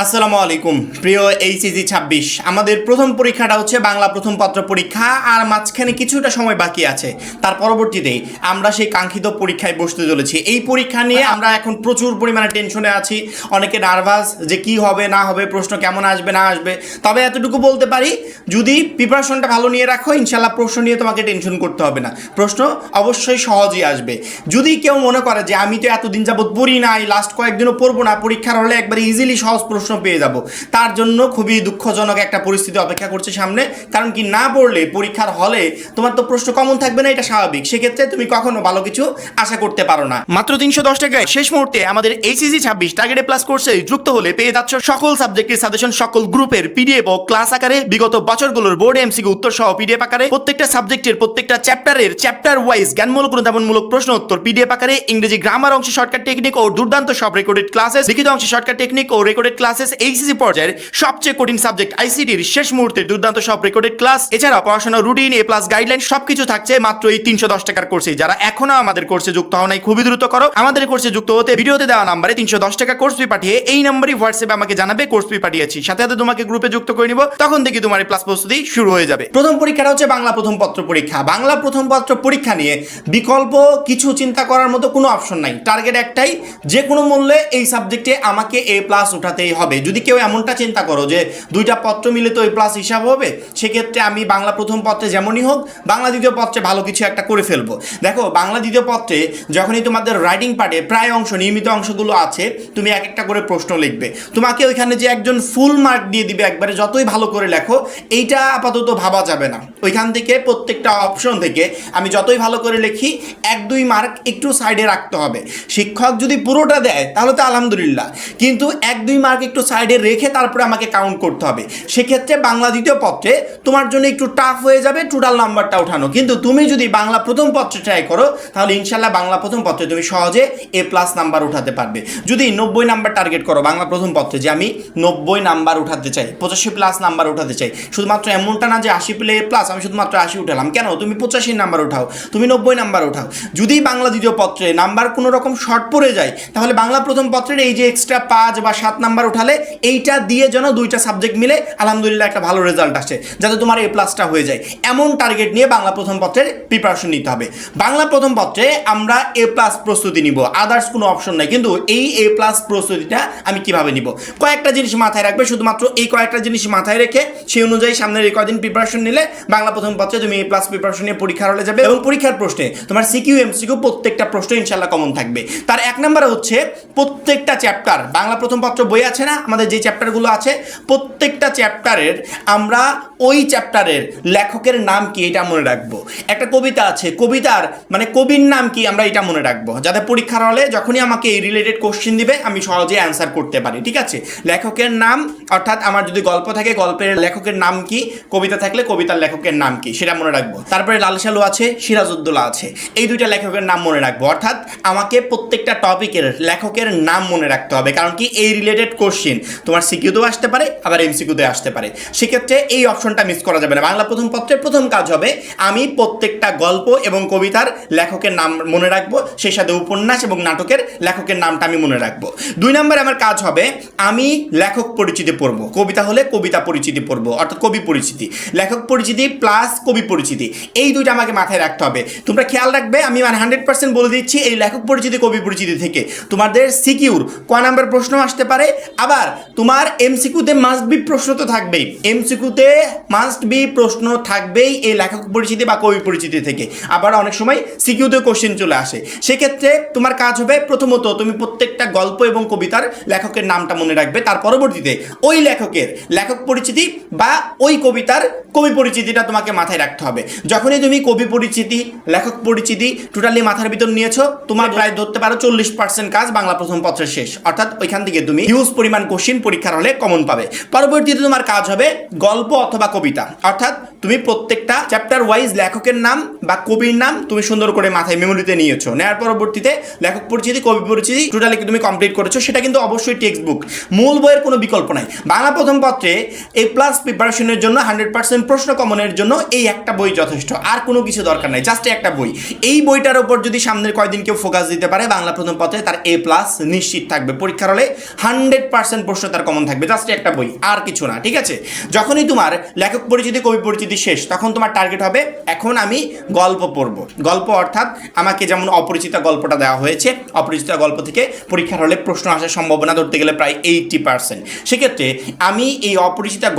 আসসালামু আলাইকুম প্রিয় এইচএসসি 26 আমাদের প্রথম পরীক্ষাটা হচ্ছে বাংলা প্রথম পত্র পরীক্ষা আর মাঝখানে কিছুটা সময় বাকি আছে। তার পরবর্তীতে আমরা সেই কাঙ্ক্ষিত পরীক্ষায় বসতে চলেছি। এই পরীক্ষা নিয়ে আমরা এখন প্রচুর পরিমাণে টেনশনে আছি, অনেকে নার্ভাস যে কি হবে না হবে, প্রশ্ন কেমন আসবে না আসবে। তবে এতটুকু বলতে পারি, যদি প্রিপারেশনটা ভালো নিয়ে রাখো ইনশাল্লাহ প্রশ্ন নিয়ে তোমাকে টেনশন করতে হবে না, প্রশ্ন অবশ্যই সহজই আসবে। যদি কেউ মনে করে যে আমি তো এতদিন যাবত পড়ি নাই, লাস্ট কয়েকদিনও পড়বো না, পরীক্ষার হলে একবার ইজিলি সহজ প্রশ্ন পেয়ে যাব, তার জন্য খুবই দুঃখজনক একটা পরিস্থিতি অপেক্ষা করছে সামনে। কারণ কি, না পড়লে পরীক্ষার হলে তোমার তো প্রশ্ন কমন থাকবে না, এটা স্বাভাবিক। সেক্ষেত্রে তুমি কখনো ভালো কিছু আশা করতে পারো না। মাত্র 310 টাকায় শেষ মুহূর্তে আমাদের এইচএসসি 26 টার্গেটে প্লাস কোর্সে যুক্ত হলে পেয়ে যাচ্ছ সকল সাবজেক্টের সাজেশন, সকল গ্রুপের পিডিএফ ও ক্লাস আকারে, বিগত বছরগুলোর বোর্ড এমসিকিউ উত্তর সহ পিডিএফ আকারে, প্রত্যেকটা সাবজেক্টের প্রত্যেকটা চ্যাপ্টারের চ্যাপ্টার ওয়াইজ জ্ঞানমূলক অনুধাবনমূলক প্রশ্ন উত্তর পিডিএফ আকারে, ইংরেজি গ্রামার অংশে শর্টকাট টেকনিক ও দুর্দান্ত সব রেকর্ডেড ক্লাসেস, লিখিত অংশে শর্টকাট টেকনিক ও রেকর্ডেড ক্লাসেস, এইচএসসি পর্যায়ের সবচেয়ে কঠিন সাবজেক্ট আইসিটির শেষ মুহূর্তের দুর্দান্ত সব রেকর্ডেড ক্লাস, এছাড়া পড়াশোনার রুটিন, এ প্লাস গাইডলাইন সবকিছু থাকছে মাত্র এই 310 টাকার কোর্সে। যারা এখনো আমাদের কোর্সে যুক্ত হও নাই, খুবই দ্রুত করো। আমাদের কোর্সে যুক্ত হতে ভিডিওতে দেওয়া নাম্বারে 310 টাকা কোর্স ফি পাঠিয়ে এই নাম্বারই হোয়াটসঅ্যাপে আমাকে জানাবে কোর্স ফি পাঠিয়েছি, সাথে সাথে তোমাকে গ্রুপে যুক্ত করে নিব, তখন দেখি তোমার এই প্লাস প্রস্তুতি শুরু হয়ে যাবে। প্রথম পরীক্ষাটা হচ্ছে বাংলা প্রথম পত্র পরীক্ষা। বাংলা প্রথম পত্র পরীক্ষা নিয়ে বিকল্প কিছু চিন্তা করার মতো কোনো অপশন নাই, টার্গেট একটাই, যে কোনো মূল্যে এই সাবজেক্টে আমাকে এ প্লাস উঠাতেই হবে। যদি কেউ এমনটা চিন্তা করো যে দুইটা পত্র মিলে তো এ প্লাস হিসাব হবে, সেক্ষেত্রে আমি বাংলা প্রথম পত্রে যেমনই হোক বাংলা দ্বিতীয় পত্রে ভালো কিছু একটা করে ফেলবো। দেখো, বাংলা দ্বিতীয় পত্রে যখনই তোমাদের রাইটিং পার্টে প্রায় অংশ, নিয়মিত অংশগুলো আছে, তুমি এক একটা করে প্রশ্ন লিখবে। তোমাকে ওইখানে যে একজন ফুল মার্ক দিয়ে দিবে একবারে যতই ভালো করে লেখো, এইটা আপাতত ভাবা যাবে না। ওইখান থেকে প্রত্যেকটা অপশন থেকে আমি যতই ভালো করে লিখি 1-2 মার্ক একটু সাইডে রাখতে হবে। শিক্ষক যদি পুরোটা দেয় তাহলে তো আলহামদুলিল্লাহ, কিন্তু 1-2 মার্ক একটু সাইডে রেখে তারপরে আমাকে কাউন্ট করতে হবে। সেক্ষেত্রে বাংলা দ্বিতীয় পত্রে তোমার জন্য একটু টাফ হয়ে যাবে টোটাল নাম্বারটা ওঠানো। কিন্তু তুমি যদি বাংলা প্রথম পত্রে ট্রাই করো তাহলে ইনশাল্লাহ বাংলা প্রথম পত্রে তুমি সহজে এ প্লাস নাম্বার উঠাতে পারবে। যদি 90 নাম্বার টার্গেট করো বাংলা প্রথম পত্রে, যে আমি 90 নাম্বার উঠাতে চাই, 85 প্লাস নাম্বার উঠাতে চাই, শুধুমাত্র এমনটা না যে 80 পেলে এ প্লাস, আমি শুধুমাত্র 80 উঠালাম। কেন? তুমি 85 নাম্বার উঠাও, তুমি 90 নাম্বার উঠাও। যদি বাংলা দ্বিতীয় পত্রে নাম্বার কোনো রকম শর্ট পড়ে যায়, তাহলে বাংলা প্রথম পত্রের এই যে এক্সট্রা 5 বা 7 নাম্বার উঠালে এইটা দিয়ে যেন দুইটা সাবজেক্ট মিলে আলহামদুলিল্লাহ একটা ভালো রেজাল্ট আসে, যাতে তোমার এ প্লাসটা হয়ে যায়। এমন টার্গেট নিয়ে বাংলা প্রথম পত্রের প্রিপারেশন নিতে হবে। বাংলা প্রথম পত্রে আমরা এ প্লাস প্রস্তুতি নিব, আদার্স কোনো অপশন নাই। কিন্তু এই এ প্লাস প্রস্তুতিটা আমি কিভাবে নিব, কয়েকটা জিনিস মাথায় রাখবে। শুধুমাত্র এই কয়েকটা জিনিস মাথায় রেখে সেই অনুযায়ী সামনের এই কয়েকদিন প্রিপারেশন নিলে বাংলা প্রথম পত্রে তুমি এ প্লাস প্রিপারেশন নিয়ে পরীক্ষার হলে যাবে। এবং পরীক্ষার প্রশ্নে তোমার সিকিউ এমসিকিউ প্রত্যেকটা প্রশ্ন ইনশাল্লাহ কমন থাকবে। তার 1 নম্বরে হচ্ছে প্রত্যেকটা চ্যাপ্টার, বাংলা প্রথম পত্র বই আছে না আমাদের, যে চ্যাপ্টারগুলো আছে প্রত্যেকটা চ্যাপ্টারের আমরা ওই চ্যাপ্টারের লেখকের নাম কি এটা মনে রাখবো। একটা কবিতা আছে, কবিতার মানে কবির নাম কি আমরা এটা মনে রাখবো, যাতে পরীক্ষার হলে যখনই আমাকে এই রিলেটেড কোশ্চেন দিবে আমি সহজে অ্যান্সার করতে পারি। ঠিক আছে, লেখকের নাম, অর্থাৎ আমার যদি গল্প থাকে গল্পের লেখকের নাম কি, কবিতা থাকলে কবিতার লেখকের নাম কি সেটা মনে রাখবো। তারপরে লাল সালু আছে, সিরাজউদ্দৌলা আছে, এই দুইটা লেখকের নাম মনে রাখবো। অর্থাৎ আমাকে প্রত্যেকটা টপিকের লেখকের নাম মনে রাখতে হবে। কারণ কি, এই রিলেটেড কোশ্চেন তোমার সিকিউতেও আসতে পারে আবার এমসিকিউতে আসতে পারে। সেক্ষেত্রে এই অপশনটা মিস করা যাবে না। বাংলা প্রথম পত্রের প্রথম কাজ হবে আমি প্রত্যেকটা গল্প এবং কবিতার লেখকের নাম মনে রাখবো, সেই সাথে উপন্যাস এবং নাটকের লেখকের নামটা আমি মনে রাখবো। 2 নম্বরে আমার কাজ হবে আমি লেখক পরিচিতি পড়বো। কবিতা হলে কবিতা পরিচিতি পড়বো, অর্থাৎ কবি পরিচিতি, লেখক পরিচিতি প্লাস কবি পরিচিতি, এই দুইটা আমাকে মাথায় রাখতে হবে। তোমরা খেয়াল রাখবে, আমি 100% বলে দিচ্ছি, এই লেখক পরিচিতি কবি পরিচিতি থেকে তোমাদের সিকিউর ক নাম্বার প্রশ্ন আসতে পারে। আবার তোমার এমসিকিউতে মাস্ট বি প্রশ্ন তো থাকবেই, এমসিকিউতে মাস্ট বি প্রশ্ন থাকবেই এই লেখক পরিচিতি বা কবি পরিচিতি থেকে। আবার অনেক সময় সিকিউতে কোশ্চেন চলে আসে। সেক্ষেত্রে তোমার কাজ হবে প্রথমত তুমি প্রত্যেকটা গল্প এবং কবিতার লেখকের নামটা মনে রাখবে। তার পরবর্তীতে ওই লেখকের লেখক পরিচিতি বা ওই কবিতার কবি পরিচিতিটা তোমাকে মাথায় রাখতে হবে। যখনই তুমি কবি পরিচিতি, লেখক পরিচিতি টোটালি মাথার ভিতর নিয়েছো, তোমার প্রায় ধরতে পারো 40% কাজ বাংলা প্রথম পত্রের শেষ। অর্থাৎ ওইখান থেকে তুমি হিউজ পরিমাণ কোশ্চেন পরীক্ষার হলে কমন পাবে। পরবর্তীতে তোমার কাজ হবে গল্প অথবা কবিতা, অর্থাৎ তুমি প্রত্যেকটা চ্যাপ্টার ওয়াইজ লেখকের নাম বা কবির নাম তুমি সুন্দর করে মাথায় মেমোরিতে নিয়েছো। নেওয়ার পরবর্তীতে লেখক পরিচিতি কবি পরিচিতি টোটালি তুমি কমপ্লিট করেছো, সেটা কিন্তু অবশ্যই টেক্সট বুক, মূল বইয়ের কোনো বিকল্প নাই। বাংলা প্রথম পত্রে এ প্লাস প্রিপারেশনের জন্য 100% প্রশ্ন কমনের জন্য এই একটা বই যথেষ্ট, আর কোনো কিছু দরকার নাই, জাস্ট একটা বই। এই বইটার উপর যদি সামনের কয়েকদিন কেউ ফোকাস দিতে পারে বাংলা প্রথম পত্রে, তার এ প্লাস নিশ্চিত থাকবে। পরীক্ষার হলে 100% 80% প্রশ্ন তার কমন থাকবে, জাস্ট একটা বই, আর কিছু না, ঠিক আছে? যখনই তোমার লেখক পরিচিতি কবি পরিচিতি শেষ, তখন তোমার টার্গেট হবে এখন আমি গল্প পড়ব। গল্প অর্থাৎ আমাকে যেমন অপরিচিতা গল্পটা দেওয়া হয়েছে, অপরিচিতা গল্প থেকে পরীক্ষার হলে প্রশ্ন আসার সম্ভাবনা ধরতে গেলে প্রায় 80%। সেক্ষেত্রে আমি এই অপরিচিতা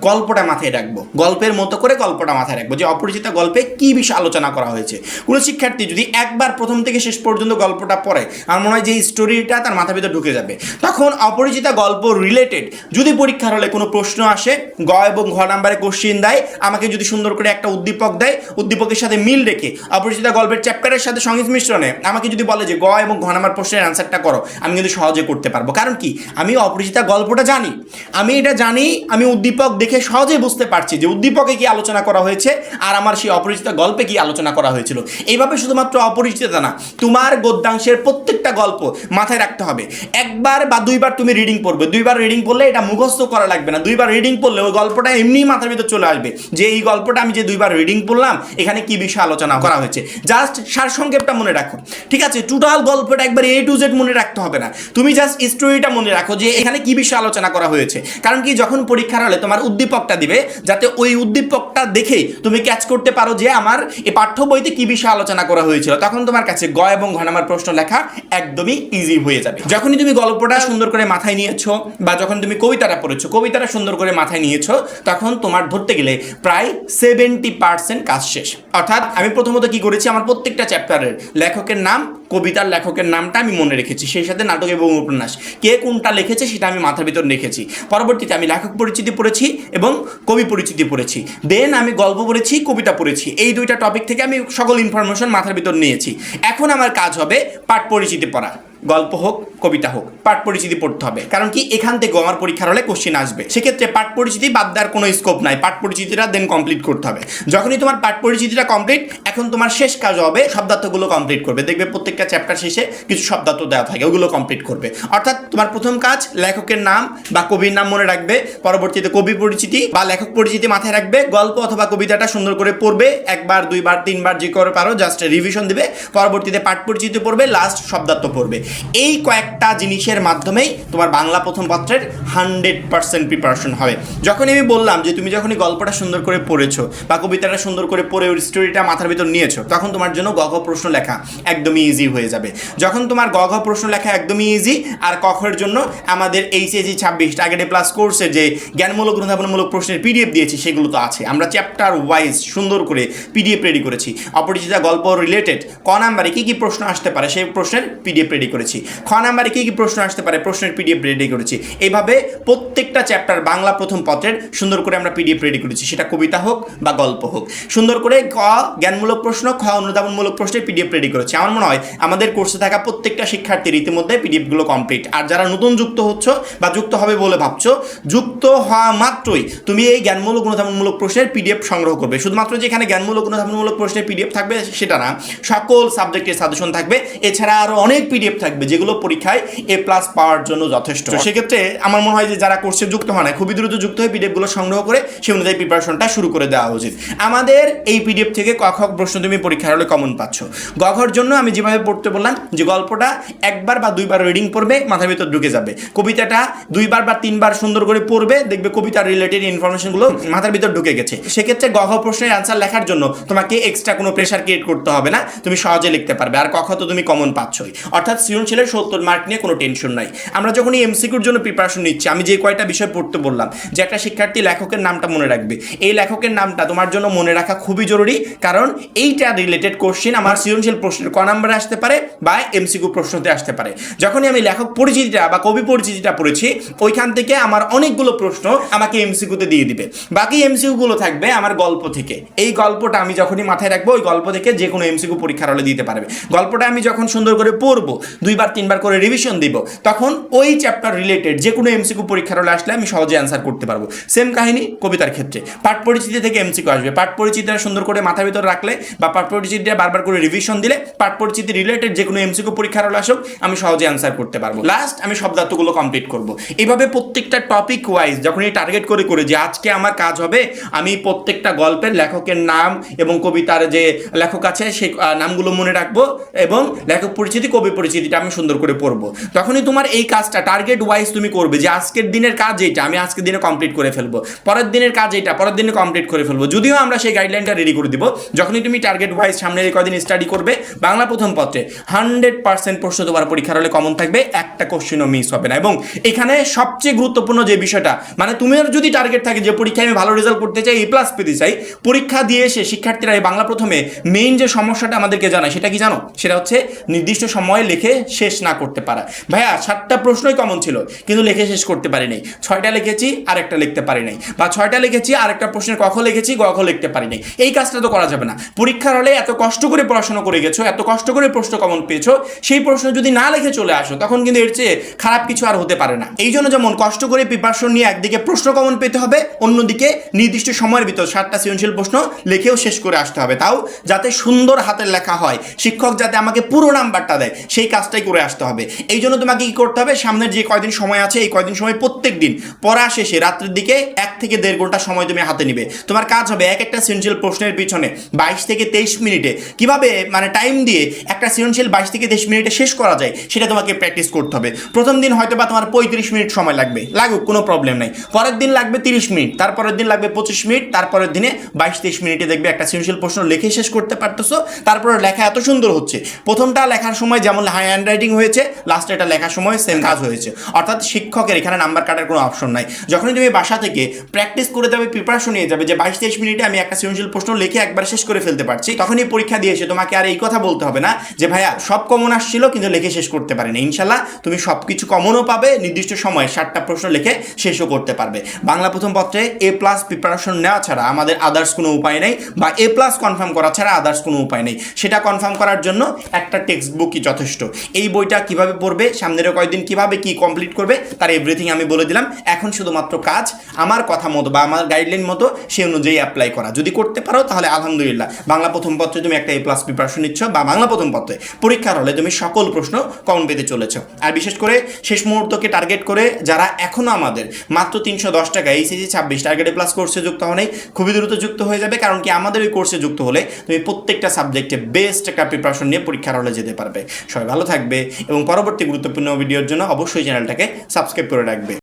গল্পটা মাথায় রাখবো, গল্পের মতো করে গল্পটা মাথায় রাখবো যে অপরিচিতা গল্পে কী বিষয় আলোচনা করা হয়েছে। কোনো শিক্ষার্থী যদি একবার প্রথম থেকে শেষ পর্যন্ত গল্পটা পড়ে, আমার মনে হয় যে এই স্টোরিটা তার মাথার ভিতরে ঢুকে যাবে। তখন অপরিচিতা গল্প রিলেটেড যদি পরীক্ষার হলে কোনো প্রশ্ন আসে, গ এবং ঘ নাম্বারে কোশ্চিন দেয়, আমাকে যদি সুন্দর করে একটা উদ্দীপক দেয়, উদ্দীপকের সাথে মিল রেখে অপরিচিতা গল্পের চ্যাপ্টারের সাথে সংমিশ্রণে আমাকে যদি বলে যে গ এবং ঘ নাম্বার প্রশ্নের অ্যান্সারটা করো, আমি কিন্তু সহজে করতে পারবো। কারণ কি, আমি অপরিচিতা গল্পটা জানি, আমি এটা জানি, আমি উদ্দীপক দেখে সহজে বুঝতে পারছি যে উদ্দীপকে কি আলোচনা করা হয়েছে আর আমার সেই অপরিচিতা গল্পে কি আলোচনা করা হয়েছিল। এইভাবে শুধুমাত্র অপরিচিতা না, তোমার গদ্যাংশের প্রত্যেকটা গল্প মাথায় রাখতে হবে। একবার বা দুইবার তুমি রিডিং পড়বে, দুইবার রিডিং পড়লে এটা মুখস্থ করা লাগবে না, দুইবার রিডিং পড়লে ওই গল্পটা এমনি মাথার ভিতর চলে আসবে যে এই গল্পটা আমি যে দুইবার রিডিং পড়লাম এখানে কি বিষয় আলোচনা করা হয়েছে। জাস্ট সারসংক্ষেপটা মনে রাখো, ঠিক আছে? টোটাল গল্পটা একবার A to Z মনে রাখতে হবে না, তুমি জাস্ট স্টোরিটা মনে রাখো যে এখানে কি বিষয় আলোচনা করা হয়েছে। কারণ কি, যখন পরীক্ষার হলে তোমার উদ্দীপকটা দিবে, যাতে ওই উদ্দীপকটা দেখে তুমি ক্যাচ করতে পারো যে আমার এই পাঠ্য বইতে কি বিষয় আলোচনা করা হয়েছিল, তখন তোমার কাছে গ এবং ঘ নাম্বার প্রশ্ন লেখা একদমই ইজি হয়ে যাবে। যখনই তুমি গল্পটা সুন্দর করে মাথায় নিয়েছো বা যখন তুমি কবিতাটা পড়েছো, কবিতাটা সুন্দর করে মাথায় নিয়েছো, তখন তোমার ধরতে গেলে প্রায় 70% কাজ শেষ। অর্থাৎ আমি প্রথমত কি করেছি, আমার প্রত্যেকটা চ্যাপ্টারের লেখকের নাম, কবিতার লেখকের নামটা আমি মনে রেখেছি, সেই সাথে নাটক এবং উপন্যাস কে কোনটা লিখেছে সেটা আমি মাথার ভিতর রেখেছি। পরবর্তীতে আমি লেখক পরিচিতি পড়েছি এবং কবি পরিচিতি পড়েছি, দেন আমি গল্প পড়েছি, কবিতা পড়েছি। এই দুইটা টপিক থেকে আমি সকল ইনফরমেশন মাথার ভিতর নিয়েছি। এখন আমার কাজ হবে পাঠ পরিচিতি পড়া, গল্প হোক কবিতা হোক, পাঠ পরিচিতি পড়তে হবে। কারণ কি, এখান থেকেও আমার পরীক্ষার হলে কোশ্চিন আসবে। সেক্ষেত্রে পাঠ পরিচিতি বাদ দেওয়ার কোনো স্কোপ নাই, পাঠ পরিচিতিটা দেন কমপ্লিট করতে হবে। যখনই তোমার পাঠ পরিচিতিটা কমপ্লিট, এখন তোমার শেষ কাজ হবে শব্দার্থগুলো কমপ্লিট করবে। দেখবে প্রত্যেকটা চ্যাপ্টার শেষে কিছু শব্দার্থ দেওয়া থাকে, ওগুলো কমপ্লিট করবে। অর্থাৎ তোমার প্রথম কাজ লেখকের নাম বা কবির নাম মনে রাখবে, পরবর্তীতে কবি পরিচিতি বা লেখক পরিচিতি মাথায় রাখবে, গল্প অথবা কবিতাটা সুন্দর করে পড়বে, একবার দুইবার তিনবার যে করে পারো জাস্ট রিভিশন দিবে, পরবর্তীতে পাঠ পরিচিতি পড়বে, লাস্ট শব্দার্থ পড়বে। এই কয়েকটা জিনিসের মাধ্যমেই তোমার বাংলা প্রথম পত্রের 100% প্রিপারেশন হবে। যখন আমি বললাম যে তুমি যখনই গল্পটা সুন্দর করে পড়েছো বা কবিতাটা সুন্দর করে পড়ে ওই স্টোরিটা মাথার ভিতর নিয়েছো, তখন তোমার জন্য গ ঘ প্রশ্ন লেখা একদমই ইজি হয়ে যাবে। যখন তোমার গ ঘ প্রশ্ন লেখা একদমই ইজি, আর ক খর জন্য আমাদের HSC 26 টার্গেট প্লাস কোর্সের যে জ্ঞানমূলক অনুধাবনমূলক প্রশ্নের PDF দিয়েছি সেগুলো তো আছে। আমরা চ্যাপ্টার ওয়াইজ সুন্দর করে PDF রেডি করেছি। অপরিচিতা গল্প রিলেটেড ক নাম্বারে কী কী প্রশ্ন আসতে পারে সেই প্রশ্নের PDF রেডি করেছি, খ নাম্বারে কী কী প্রশ্ন আসতে পারে প্রশ্নের PDF রেডি করেছি। এইভাবে প্রত্যেকটা চ্যাপ্টার বাংলা প্রথম পত্রের সুন্দর করে আমরা PDF রেডি করেছি, সেটা কবিতা হোক বা গল্প হোক। সুন্দর করে ক জ্ঞানমূলক প্রশ্ন, খ অনুধাবনমূলক প্রশ্নের PDF রেডি করেছি। আমার মনে হয় আমাদের কোর্সে থাকা প্রত্যেকটা শিক্ষার্থীর ইতিমধ্যে PDFগুলো কমপ্লিট। আর যারা নতুন যুক্ত হচ্ছ বা যুক্ত হবে বলে ভাবছো, যুক্ত হওয়া মাত্রই তুমি এই জ্ঞানমূলক অনুধাবনমূলক প্রশ্নের PDF সংগ্রহ করবে। শুধুমাত্র যেখানে জ্ঞানমূলক অনুধাবনমূলক প্রশ্নের PDF থাকবে সেটা না, সকল সাবজেক্টের সাজেশন থাকবে, এছাড়া আরও অনেক PDF থাকবে যেগুলো পরীক্ষায় A+ পাওয়ার জন্য যথেষ্ট। সেক্ষেত্রে আমার মনে হয় যে যারা কোর্সে যুক্ত হয় না, খুবই দ্রুত যুক্ত হয়ে PDFগুলো সংগ্রহ করে সেই অনুযায়ী প্রিপারেশনটা শুরু করে দেওয়া উচিত। আমাদের এই PDF থেকে ক খ প্রশ্ন তুমি পরীক্ষার হলে কমন পাচ্ছ। গ ঘর জন্য আমি যেভাবে পড়তে বললাম যে গল্পটা একবার বা দুইবার রিডিং পড়বে, মাথার ভিতর ঢুকে যাবে। কবিতাটা দুইবার বা তিনবার সুন্দর করে পড়বে, দেখবে কবিতার রিলেটেড ইনফরমেশনগুলো মাথার ভিতর ঢুকে গেছে। সেক্ষেত্রে গ ঘ প্রশ্নের অ্যান্সার লেখার জন্য তোমাকে এক্সট্রা কোনো প্রেশার ক্রিয়েট করতে হবে না, তুমি সহজে লিখতে পারবে। আর ক খ তো তুমি কমন পাচ্ছই, অর্থাৎ সৃজনশীলের 70 মার্ক নিয়ে কোনো টেনশন নাই। আমরা যখন এই MCQর জন্য প্রিপারেশন নিচ্ছি, আমি যে কয়টা বিষয় পড়তে বললাম যে একটা শিক্ষার্থী লেখকের নামটা মনে রাখবে, এই লেখকের নামটা তোমার জন্য মনে রাখা খুবই জরুরি। কারণ এইটা রিলেটেড কোশ্চেন আমার সৃজনশীল প্রশ্নের ক নাম্বারে আসতে পারে বা MCQ প্রশ্নতে আসতে পারে। যখনই আমি লেখক পরিচিতিটা বা কবি পরিচিতিটা পড়েছি, ওইখান থেকে আমার অনেকগুলো প্রশ্ন আমাকে MCQতে দিয়ে দিবে। বাকি MCQগুলো থাকবে আমার গল্প থেকে। এই গল্পটা আমি যখনই মাথায় রাখবো, ওই গল্প থেকে যে কোনো MCQ পরীক্ষার হলে দিতে পারবে। গল্পটা আমি যখন সুন্দর করে পড়বো, দুইবার তিনবার করে রিভিশন দিব, তখন ওই চ্যাপ্টার রিলেটেড যে কোনো MCQ পরীক্ষার হলে আসলে আমি সহজে অ্যান্সার করতে পারবো। সেম কাহিনী কবিতার ক্ষেত্রে, পাঠ পরিচিতি থেকে MCQ আসবে। পাঠ পরিচিতিটা সুন্দর করে মাথার ভিতর রাখলে বা পাঠ পরিচিতিটা বারবার করে রিভিশন দিলে পাঠ পরিচিতি রিলেটেড যে কোনো MCQ পরীক্ষার হলে আসুক আমি সহজে অ্যান্সার করতে পারবো। লাস্ট আমি শব্দার্থগুলো কমপ্লিট করব। এইভাবে প্রত্যেকটা টপিক ওয়াইজ যখন এই টার্গেট করে যে আজকে আমার কাজ হবে আমি প্রত্যেকটা গল্পের লেখকের নাম এবং কবিতার যে লেখক আছে সেই নামগুলো মনে রাখবো এবং লেখক পরিচিতি কবি পরিচিতিটা আমি সুন্দর করে পড়বো। তখনই তোমার এই কাজটা টার্গেট ওয়াইজ তুমি করবে যে আজকের দিনের কাজ এইটা আমি আজকের দিনে কমপ্লিট করে ফেলবো, পরের দিনের কাজ এইটা পরের দিনে কমপ্লিট করে ফেলবো। যদিও আমরা সেই গাইডলাইনটা রেডি করে দিব, যখনই তুমি টার্গেট ওয়াইজ সামনের এই কদিন স্টাডি করবে, বাংলা প্রথম পত্রে 100% প্রশ্ন তোমার পরীক্ষার হলে কমন থাকবে, একটা কোশ্চেনও মিস হবে না। এবং এখানে সবচেয়ে গুরুত্বপূর্ণ যে বিষয়টা, মানে তোমার যদি টার্গেট থাকে যে পরীক্ষায় আমি ভালো রেজাল্ট করতে চাই, A+ পেতে চাই, পরীক্ষা দিয়ে এসে শিক্ষার্থীরা এই বাংলা প্রথমে মেইন যে সমস্যাটা আমাদেরকে জানায় সেটা কি জানো? সেটা হচ্ছে নির্দিষ্ট সময়ে লিখে শেষ না করতে পারা। ভাইয়া 7টা প্রশ্নই কমন ছিল কিন্তু লিখে শেষ করতে পারি নাই, 6টা লিখেছি আরেকটা লিখতে পারি নাই, বা 6টা লিখেছি আরেকটা প্রশ্নের কখ লিখেছি গখ লিখতে পারি নাই। এই কাজটা তো করা যাবে না। পরীক্ষার হলে এত কষ্ট করে পড়াশোনা করে গেছো, এত কষ্ট করে প্রশ্ন কমন পেয়েছো, সেই প্রশ্ন যদি না লিখে চলে আসো তখন কিন্তু এর চেয়ে খারাপ কিছু আর হতে পারে না। এই জন্য যেমন কষ্ট করে প্রিপারেশন নিয়ে একদিকে প্রশ্ন কমন পেতে হবে, অন্যদিকে নির্দিষ্ট সময়ের ভিতর 7টা সৃজনশীল প্রশ্ন লিখেও শেষ করে আসতে হবে, তাও যাতে সুন্দর হাতের লেখা হয়, শিক্ষক যাতে আমাকে পুরো নাম্বারটা দেয়, সেই কাজটাই করে আসতে হবে। এই জন্য তোমাকে কি করতে হবে, সামনের যে কয়দিন সময় আছে এই কয়দিন সময় প্রত্যেক দিন পড়া শেষে রাত্রের দিকে 1 থেকে 1.5 ঘন্টা সময় তুমি হাতে নিবে। তোমার কাজ হবে এক একটা সৃজনশীল প্রশ্নের পিছনে 22 থেকে 23 মিনিটে কিভাবে মানে টাইম দিয়ে একটা সৃজনশীল 22 থেকে 23 মিনিটে শেষ করা যায় সেটা তোমাকে প্র্যাকটিস করতে হবে। প্রথম দিন হয়তো বা তোমার 35 মিনিট সময় লাগবে, লাগুক কোনো প্রবলেম নাই, পরের দিন লাগবে 30 মিনিট, তারপরের দিন লাগবে 25 মিনিট, তারপরের দিনে 22-23 মিনিটে দেখবে একটা সৃজনশীল প্রশ্ন লিখে শেষ করতে পারতেছো। তারপরে লেখা এত সুন্দর হচ্ছে, প্রথমটা লেখার সময় যেমন হ্যান্ড রাইটিং হয়েছে, লাস্টে এটা লেখার সময় সেম কাজ হয়েছে। অর্থাৎ শিক্ষকের এখানে নাম্বার কাটার কোনো অপশন নাই। যখনই তুমি বাসা থেকে প্র্যাকটিস করে যাবে, প্রিপারেশন নিয়ে যাবে যে 22-23 মিনিটে আমি একটা সৃজনশীল প্রশ্ন লিখে একবার শেষ করে ফেলতে পারছি, তখনই পরীক্ষা দিয়ে এসে তোমাকে আর এই কথা বলতে হবে না যে ভাইয়া সব কমন আসছিল কিন্তু লিখে শেষ করতে পারিনি। ইনশাল্লাহ তুমি সব কিছু কমনও পাবে, নির্দিষ্ট সময়ে 7টা প্রশ্ন লিখে শেষও করতে পারবে। বাংলা প্রথম পত্রে A+ প্রিপারেশন নেওয়া ছাড়া আমাদের আদার্স কোনো উপায় নেই, বা A+ কনফার্ম করা ছাড়া আদার্স কোনো উপায় নেই। সেটা কনফার্ম করার জন্য একটা টেক্সট বুকই যথেষ্ট। এই বইটা কিভাবে পড়বে, সামনের কয়েকদিন কিভাবে কি কমপ্লিট করবে, তার এভরিথিং আমি বলে দিলাম। এখন শুধুমাত্র কাজ আমার কথা মতো বা আমার গাইডলাইন মতো সেই অনুযায়ী অ্যাপ্লাই করা। যদি করতে পারো তাহলে আলহামদুলিল্লাহ, বাংলা প্রথম পত্রে তুমি একটা A+ প্রিপারেশন নিচ্ছ, বা বাংলা প্রথম পত্রে পরীক্ষার হলে তুমি সকল প্রশ্ন কমন পেতে চলেছ। আর বিশেষ করে শেষ মুহূর্তকে টার্গেট করে যারা এখনও আমাদের মাত্র 310 টাকা HSC 26 টার্গেট A+ কোর্সে যুক্ত হও নাই, খুবই দ্রুত যুক্ত হয়ে যাবে। কারণ কি, আমাদের ওই কোর্সে যুক্ত হলে তুমি প্রত্যেকটা সাবজেক্টে বেস্ট একটা প্রিপারেশন নিয়ে পরীক্ষার হলে যেতে পারবে। সবাই ভালো থাকবে এবং পরবর্তী গুরুত্বপূর্ণ ভিডিওর জন্য অবশ্যই চ্যানেলটাকে সাবস্ক্রাইব করে রাখবে।